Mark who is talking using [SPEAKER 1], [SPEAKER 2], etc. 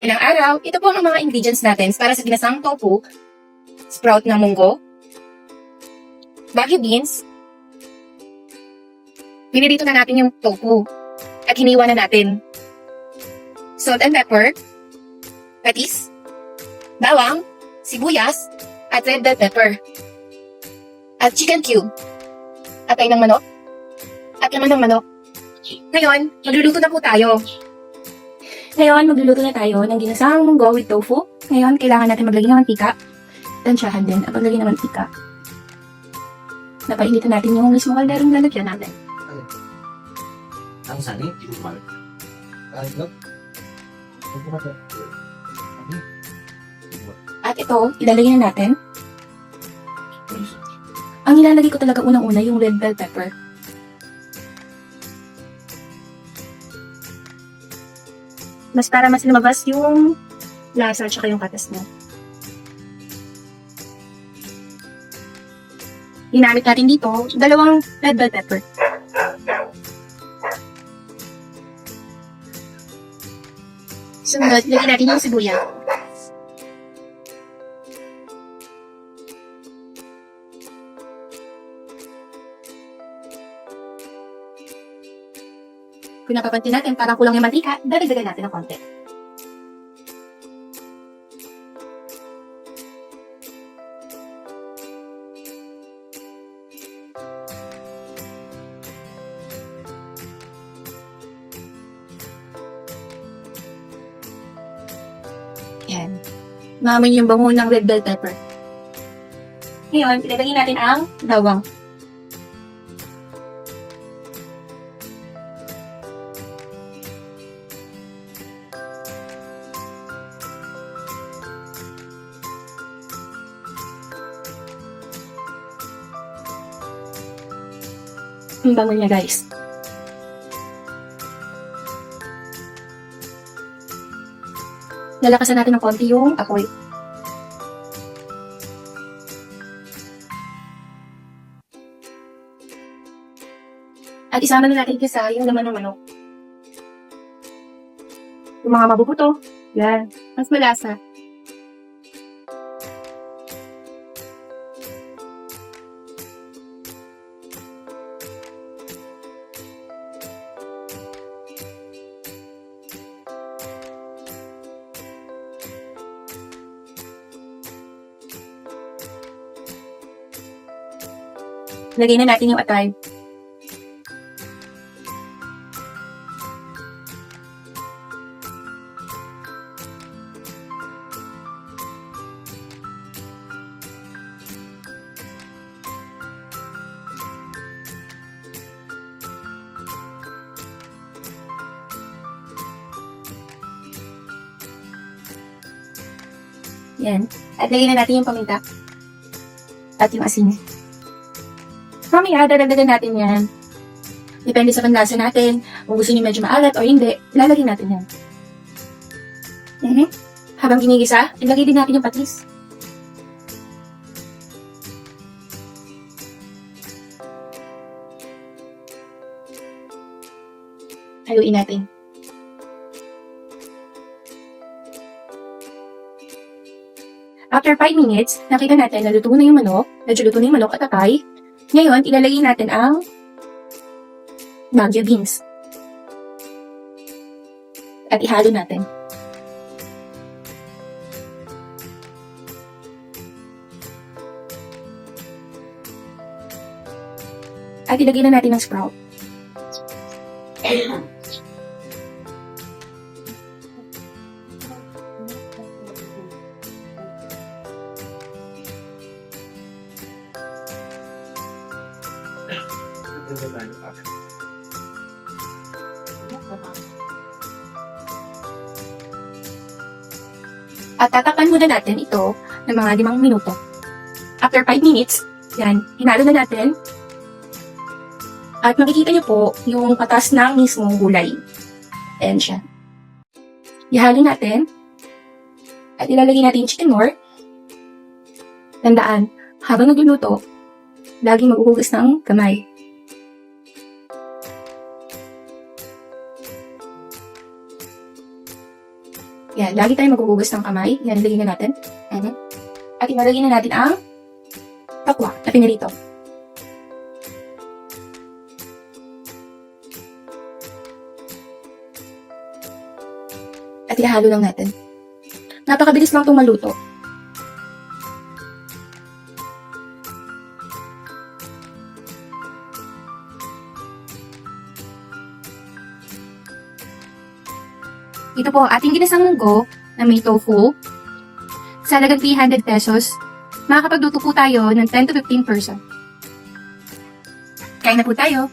[SPEAKER 1] Ilang araw, ito po ang mga ingredients natin para sa ginasang tofu, sprout na munggo, bagu beans, pinirito na natin yung tofu at hiniwa na natin. Salt and pepper, patis, bawang, sibuyas, at red bell pepper. At chicken cube, atay ng manok, at laman ng manok. Ngayon, magluluto na po tayo. Ngayon, magluluto na tayo ng ginasang munggo with tofu. Ngayon, kailangan natin maglagay ng mantika. Tansyahan din ang paglagay ng mantika. Napainitan natin yung mismo kalderong lalagyan natin.
[SPEAKER 2] Ang sani, hindi ko kumalik. Kahit lang.
[SPEAKER 1] At ito, ilalagay na natin. Ang ilalagay ko talaga unang-una yung red bell pepper. Para mas lumabas yung lasa at saka yung katas niya. Ginamit natin dito, 2 red bell pepper. Sunod, lagyan natin yung sibuyas. Kung napapansin natin, parang kulang yung mantika, dadagdagan natin ng konti. Yan. Maamoy yung bango ng red bell pepper. Ngayon, ilagay natin ang bawang. Ang bango niya, guys. Lalakasan natin ng konti yung apoy. At isama na natin isa yung laman ng manok. Yung mga mabubuto. Yan. Mas malasa. Lagay na natin yung atay. Yan. At lagay na natin yung paminta. At yung asin. Mamaya, dadagdagan natin yan. Depende sa panlasa natin. Kung gusto niyo medyo maalat o hindi, lalagyan natin yan. Habang ginigisa, ilagay din natin yung patis. Haluin natin. After 5 minutes, nakita natin na luto na yung manok, medyo luto na yung manok at atay. Ngayon, ilalagay natin ang bagu beans. At ihalo natin. At ilagay na natin ang sprout. At tatakpan muna natin ito ng mga 5 minuto. After 5 minutes, yan, hinalo na natin. At makikita nyo po yung patas ng mismong gulay. Ayan siya. Ihalo natin. At ilalagay natin yung chicken more. Tandaan, habang nagluluto, laging maghuhugas ng kamay. Yan, lagi tayong maghuhugas ng kamay. Yan, ilagay na natin. At ilalagay na natin ang tokwa na pinirito. At ihalo lang natin. Napakabilis lang itong maluto. Ito po ang ating ginisang munggo na may tofu. Sa halagang 300 pesos, makakapagluto po tayo ng 10 to 15 person. Kain na po tayo!